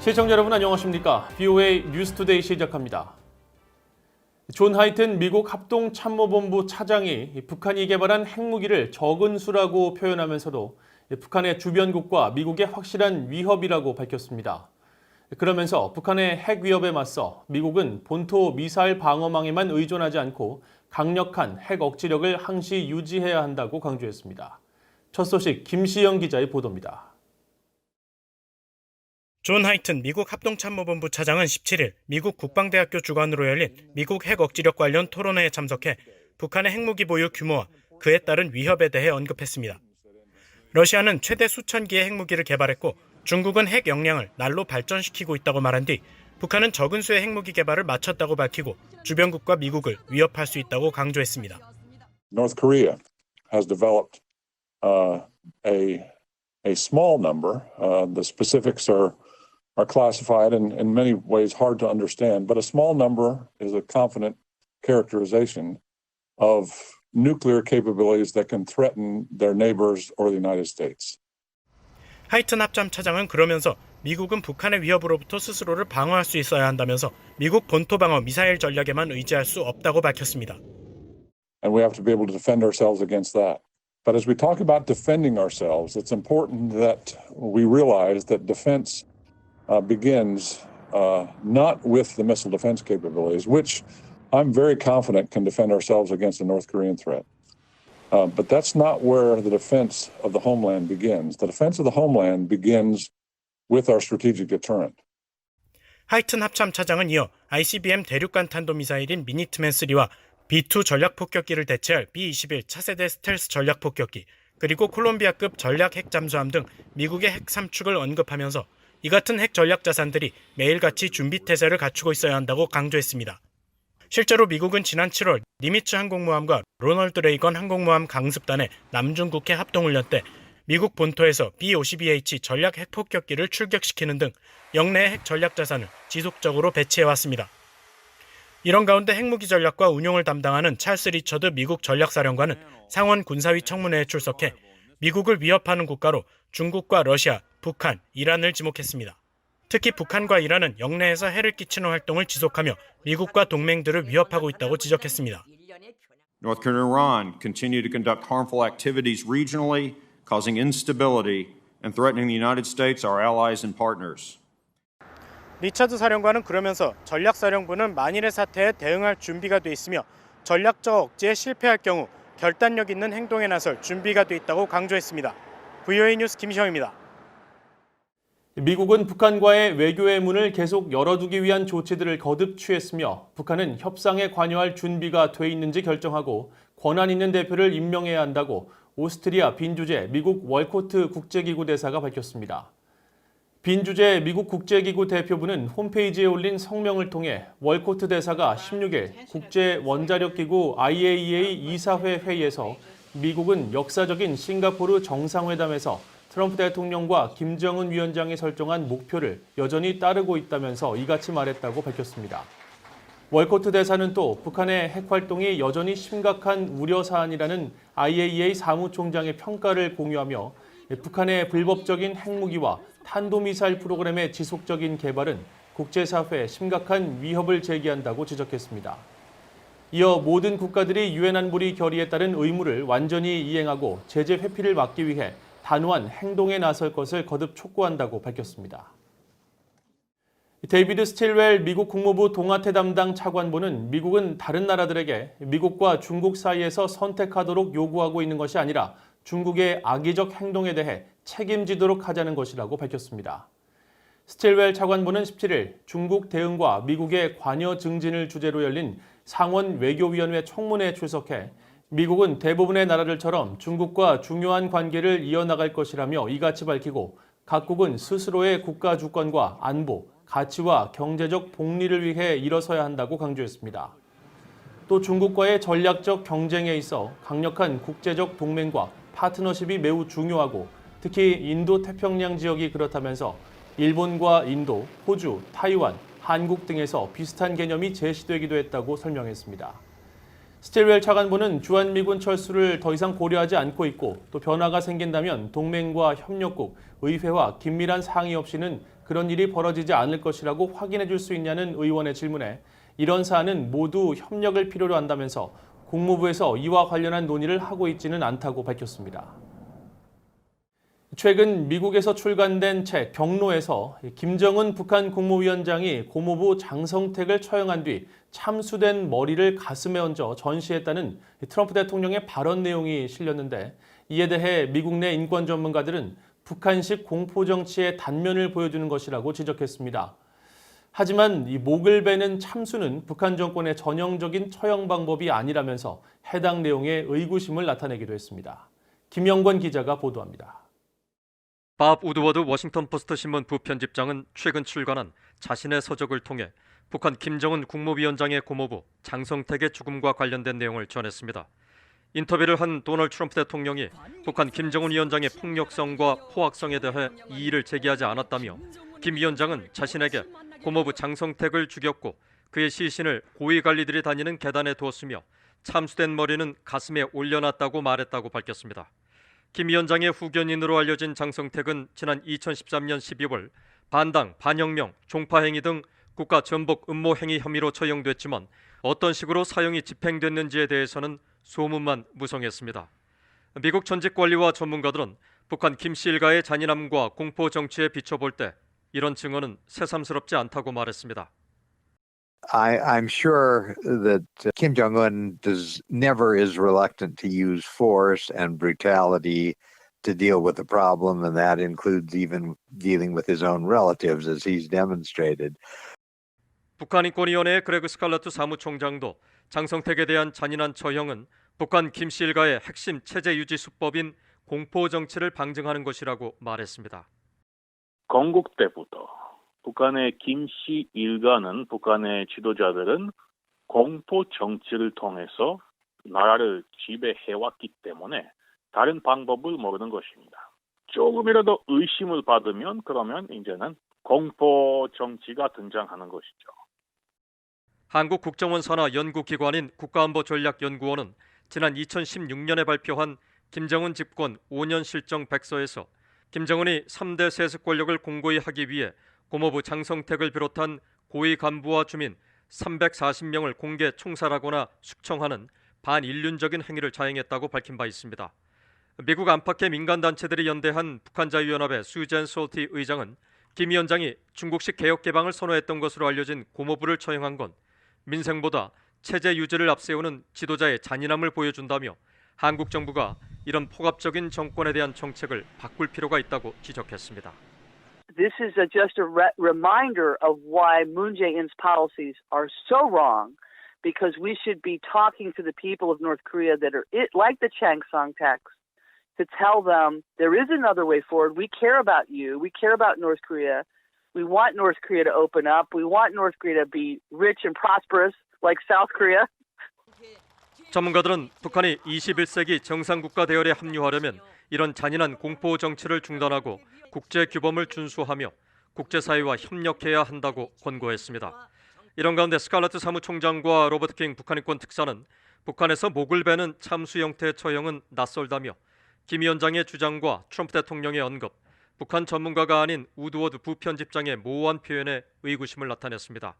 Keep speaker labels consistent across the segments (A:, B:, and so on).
A: 시청자 여러분 안녕하십니까? BOA 뉴스투데이 시작합니다. 존 하이튼 미국 합동참모본부 차장이 북한이 개발한 핵무기를 적은 수라고 표현하면서도 북한의 주변국과 미국의 확실한 위협이라고 밝혔습니다. 그러면서 북한의 핵 위협에 맞서 미국은 본토 미사일 방어망에만 의존하지 않고 강력한 핵 억지력을 항시 유지해야 한다고 강조했습니다. 첫 소식 김시영 기자의 보도입니다.
B: 존 하이튼 미국 합동참모본부 차장은 17일 미국 국방대학교 주관으로 열린 미국 핵 억지력 관련 토론회에 참석해 북한의 핵무기 보유 규모와 그에 따른 위협에 대해 언급했습니다. 러시아는 최대 수천 기의 핵무기를 개발했고 중국은 핵 역량을 날로 발전시키고 있다고 말한 뒤 북한은 적은 수의 핵무기 개발을 마쳤다고 밝히고 주변국과 미국을 위협할 수 있다고 강조했습니다.
C: North Korea has developed a small number. The specifics are classified and in many ways hard to understand, but a small number is a confident characterization of nuclear capabilities that can threaten their neighbors or the United States.
B: 하이튼 합참 차장은 그러면서 미국은 북한의 위협으로부터 스스로를 방어할 수 있어야 한다면서 미국 본토 방어 미사일 전략에만 의지할 수 없다고 밝혔습니다.
C: And we have to be able to defend ourselves against that. But as we talk about defending ourselves, it's important that we realize that defense begins not with the missile defense capabilities, which I'm very confident can defend ourselves against the North Korean threat. But that's not where the defense of the homeland begins. The defense of the homeland begins with our strategic deterrent.
B: 하이튼 합참 차장은 이어 ICBM 대륙간 탄도미사일인 미니트맨 3와 B-2 전략폭격기를 대체할 B-21 차세대 스텔스 전략폭격기, 그리고 콜롬비아급 전략 핵 잠수함 등 미국의 핵 삼축을 언급하면서 이 같은 핵 전략 자산들이 매일같이 준비 태세를 갖추고 있어야 한다고 강조했습니다. 실제로 미국은 지난 7월 니미츠 항공모함과 로널드 레이건 항공모함 강습단의 남중국해 합동훈련 때 미국 본토에서 B-52H 전략 핵폭격기를 출격시키는 등 영내의 핵 전략 자산을 지속적으로 배치해왔습니다. 이런 가운데 핵무기 전략과 운용을 담당하는 찰스 리처드 미국 전략사령관은 상원 군사위 청문회에 출석해 미국을 위협하는 국가로 중국과 러시아, 북한, 이란을 지목했습니다. 특히 북한과 이란은 영내에서 해를 끼치는 활동을 지속하며 미국과 동맹들을 위협하고 있다고 지적했습니다.
D: North Korea and Iran continue to conduct harmful activities regionally, causing instability and threatening the United States, our allies and partners.
B: 리처드 사령관은 그러면서 전략사령부는 만일의 사태에 대응할 준비가 돼 있으며 전략적 억제에 실패할 경우 결단력 있는 행동에 나설 준비가 돼 있다고 강조했습니다. BOA 뉴스 김시영입니다.
A: 미국은 북한과의 외교의 문을 계속 열어두기 위한 조치들을 거듭 취했으며 북한은 협상에 관여할 준비가 돼 있는지 결정하고 권한 있는 대표를 임명해야 한다고 오스트리아 빈 주재 미국 월코트 국제기구 대사가 밝혔습니다. 빈 주재 미국 국제기구 대표부는 홈페이지에 올린 성명을 통해 월코트 대사가 16일 국제원자력기구 IAEA 이사회 회의에서 미국은 역사적인 싱가포르 정상회담에서 트럼프 대통령과 김정은 위원장이 설정한 목표를 여전히 따르고 있다면서 이같이 말했다고 밝혔습니다. 월코트 대사는 또 북한의 핵활동이 여전히 심각한 우려 사안이라는 IAEA 사무총장의 평가를 공유하며 북한의 불법적인 핵무기와 탄도미사일 프로그램의 지속적인 개발은 국제사회에 심각한 위협을 제기한다고 지적했습니다. 이어 모든 국가들이 유엔 안보리 결의에 따른 의무를 완전히 이행하고 제재 회피를 막기 위해 단호한 행동에 나설 것을 거듭 촉구한다고 밝혔습니다. 데이비드 스틸웰 미국 국무부 동아태 담당 차관보는 미국은 다른 나라들에게 미국과 중국 사이에서 선택하도록 요구하고 있는 것이 아니라 중국의 악의적 행동에 대해 책임지도록 하자는 것이라고 밝혔습니다. 스틸웰 차관보는 17일 중국 대응과 미국의 관여 증진을 주제로 열린 상원 외교위원회 청문회에 출석해 미국은 대부분의 나라들처럼 중국과 중요한 관계를 이어나갈 것이라며 이같이 밝히고 각국은 스스로의 국가 주권과 안보, 가치와 경제적 복리를 위해 일어서야 한다고 강조했습니다. 또 중국과의 전략적 경쟁에 있어 강력한 국제적 동맹과 파트너십이 매우 중요하고 특히 인도-태평양 지역이 그렇다면서 일본과 인도, 호주, 타이완, 한국 등에서 비슷한 개념이 제시되기도 했다고 설명했습니다. 스틸웰 차관보는 주한미군 철수를 더 이상 고려하지 않고 있고 또 변화가 생긴다면 동맹과 협력국, 의회와 긴밀한 상의 없이는 그런 일이 벌어지지 않을 것이라고 확인해 줄 수 있냐는 의원의 질문에 이런 사안은 모두 협력을 필요로 한다면서 국무부에서 이와 관련한 논의를 하고 있지는 않다고 밝혔습니다. 최근 미국에서 출간된 책 경로에서 김정은 북한 국무위원장이 고모부 장성택을 처형한 뒤 참수된 머리를 가슴에 얹어 전시했다는 트럼프 대통령의 발언 내용이 실렸는데 이에 대해 미국 내 인권 전문가들은 북한식 공포정치의 단면을 보여주는 것이라고 지적했습니다. 하지만 이 목을 베는 참수는 북한 정권의 전형적인 처형 방법이 아니라면서 해당 내용에 의구심을 나타내기도 했습니다. 김영권 기자가 보도합니다.
E: 밥 우드워드 워싱턴 포스트 신문 부편집장은 최근 출간한 자신의 서적을 통해 북한 김정은 국무위원장의 고모부 장성택의 죽음과 관련된 내용을 전했습니다. 인터뷰를 한 도널드 트럼프 대통령이 북한 김정은 위원장의 폭력성과 포악성에 대해 이의를 제기하지 않았다며 김 위원장은 자신에게 고모부 장성택을 죽였고 그의 시신을 고위관리들이 다니는 계단에 두었으며 참수된 머리는 가슴에 올려놨다고 말했다고 밝혔습니다. 김 위원장의 후견인으로 알려진 장성택은 지난 2013년 12월 반당, 반혁명, 종파행위 등 국가 전복 음모 행위 혐의로 처형됐지만 어떤 식으로 사형이 집행됐는지에 대해서는 소문만 무성했습니다. 미국 전직 관리와 전문가들은 북한 김씨 일가의 잔인함과 공포 정치에 비춰볼 때 이런 증언은 새삼스럽지 않다고 말했습니다.
F: I'm sure that Kim Jong-un never is reluctant to use force and brutality to deal with the problem, and that includes even dealing with his own relatives, as he's demonstrated.
E: 북한인권위원회의 그레그 스칼러트 사무총장도 장성택에 대한 잔인한 처형은 북한 김씨 일가의 핵심 체제 유지 수법인 공포 정치를 방증하는 것이라고 말했습니다.
G: 건국 때부터 북한의 김씨 일가는 북한의 지도자들은 공포 정치를 통해서 나라를 지배해왔기 때문에 다른 방법을 모르는 것입니다. 조금이라도 의심을 받으면 그러면 이제는 공포 정치가 등장하는 것이죠.
E: 한국 국정원 산하 연구기관인 국가안보전략연구원은 지난 2016년에 발표한 김정은 집권 5년 실정 백서에서 김정은이 3대 세습 권력을 공고히 하기 위해 고모부 장성택을 비롯한 고위 간부와 주민 340명을 공개 총살하거나 숙청하는 반인륜적인 행위를 자행했다고 밝힌 바 있습니다. 미국 안팎의 민간단체들이 연대한 북한자유연합의 수젠 솔티 의장은 김 위원장이 중국식 개혁 개방을 선호했던 것으로 알려진 고모부를 처형한 건 민생보다 체제 유지를 앞세우는 지도자의 잔인함을 보여준다며 한국 정부가 이런 폭압적인 정권에 대한 정책을 바꿀 필요가 있다고 지적했습니다.
H: This is just a reminder of why Moon Jae-in's policies are so wrong, because we should be talking to the people of North Korea that are like the Changsong texts, to tell them there is another way forward. We care about you. We care about North Korea. We want North Korea to open up. We want North Korea to be rich and prosperous like South Korea.
E: 전문가들은 북한이 21세기 정상국가 대열에 합류하려면 이런 잔인한 공포 정치를 중단하고 국제 규범을 준수하며 국제사회와 협력해야 한다고 권고했습니다. 이런 가운데 스칼러트 사무총장과 로버트 킹 북한인권 특사는 북한에서 목을 베는 참수 형태의 처형은 낯설다며 김 위원장의 주장과 트럼프 대통령의 언급, 북한 전문가가 아닌 우드워드 부편집장의 모호한 표현에 의구심을 나타냈습니다.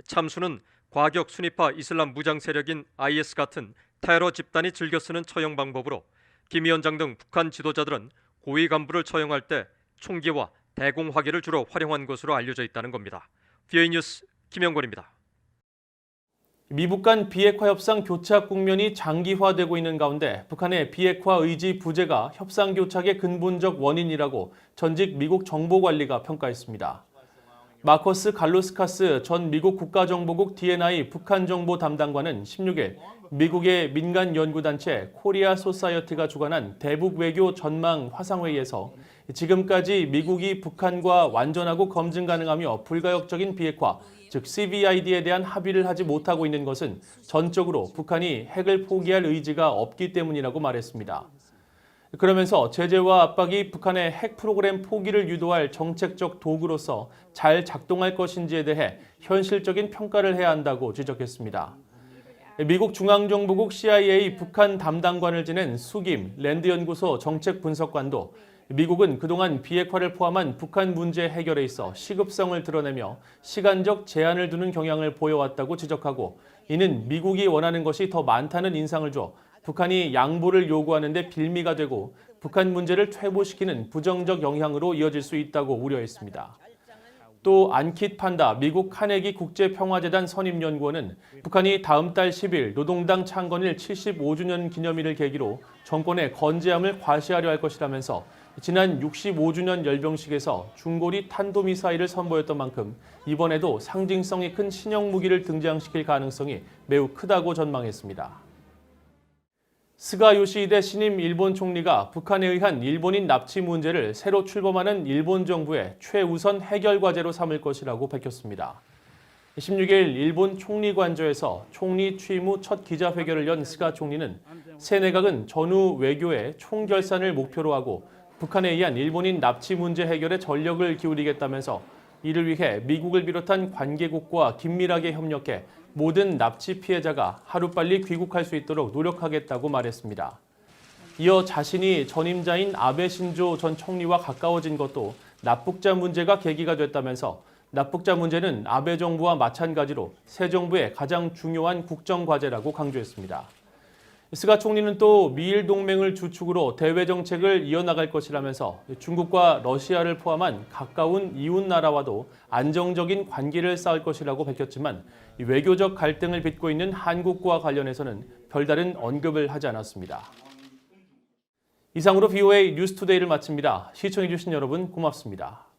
E: 참수는 과격 순위파 이슬람 무장 세력인 IS 같은 테러 집단이 즐겨 쓰는 처형 방법으로 김 위원장 등 북한 지도자들은 고위 간부를 처형할 때 총기와 대공화기를 주로 활용한 것으로 알려져 있다는 겁니다. VOA 뉴스 김영권입니다.
A: 미북 간 비핵화 협상 교착 국면이 장기화되고 있는 가운데 북한의 비핵화 의지 부재가 협상 교착의 근본적 원인이라고 전직 미국 정보관리가 평가했습니다. 마커스 갈로스카스 전 미국 국가정보국 DNI 북한 정보 담당관은 16일 미국의 민간 연구단체 코리아 소사이어티가 주관한 대북 외교 전망 화상회의에서 지금까지 미국이 북한과 완전하고 검증 가능하며 불가역적인 비핵화, 즉 CVID에 대한 합의를 하지 못하고 있는 것은 전적으로 북한이 핵을 포기할 의지가 없기 때문이라고 말했습니다. 그러면서 제재와 압박이 북한의 핵 프로그램 포기를 유도할 정책적 도구로서 잘 작동할 것인지에 대해 현실적인 평가를 해야 한다고 지적했습니다. 미국 중앙정보국 CIA 북한 담당관을 지낸 수김 랜드연구소 정책분석관도 미국은 그동안 비핵화를 포함한 북한 문제 해결에 있어 시급성을 드러내며 시간적 제한을 두는 경향을 보여왔다고 지적하고, 이는 미국이 원하는 것이 더 많다는 인상을 줘 북한이 양보를 요구하는 데 빌미가 되고 북한 문제를 퇴보시키는 부정적 영향으로 이어질 수 있다고 우려했습니다. 또 안킷 판다 미국 카네기 국제평화재단 선임연구원은 북한이 다음 달 10일 노동당 창건일 75주년 기념일을 계기로 정권의 건재함을 과시하려 할 것이라면서 지난 65주년 열병식에서 중거리 탄도미사일을 선보였던 만큼 이번에도 상징성이 큰 신형 무기를 등장시킬 가능성이 매우 크다고 전망했습니다. 스가 요시히데 신임 일본 총리가 북한에 의한 일본인 납치 문제를 새로 출범하는 일본 정부의 최우선 해결 과제로 삼을 것이라고 밝혔습니다. 16일 일본 총리 관저에서 총리 취임 후 첫 기자회견을 연 스가 총리는 새 내각은 전후 외교의 총결산을 목표로 하고 북한에 의한 일본인 납치 문제 해결에 전력을 기울이겠다면서 이를 위해 미국을 비롯한 관계국과 긴밀하게 협력해 모든 납치 피해자가 하루빨리 귀국할 수 있도록 노력하겠다고 말했습니다. 이어 자신이 전임자인 아베 신조 전 총리와 가까워진 것도 납북자 문제가 계기가 됐다면서 납북자 문제는 아베 정부와 마찬가지로 새 정부의 가장 중요한 국정 과제라고 강조했습니다. 스가 총리는 또 미일 동맹을 주축으로 대외 정책을 이어나갈 것이라면서 중국과 러시아를 포함한 가까운 이웃 나라와도 안정적인 관계를 쌓을 것이라고 밝혔지만 외교적 갈등을 빚고 있는 한국과 관련해서는 별다른 언급을 하지 않았습니다. 이상으로 VOA 뉴스투데이를 마칩니다. 시청해주신 여러분 고맙습니다.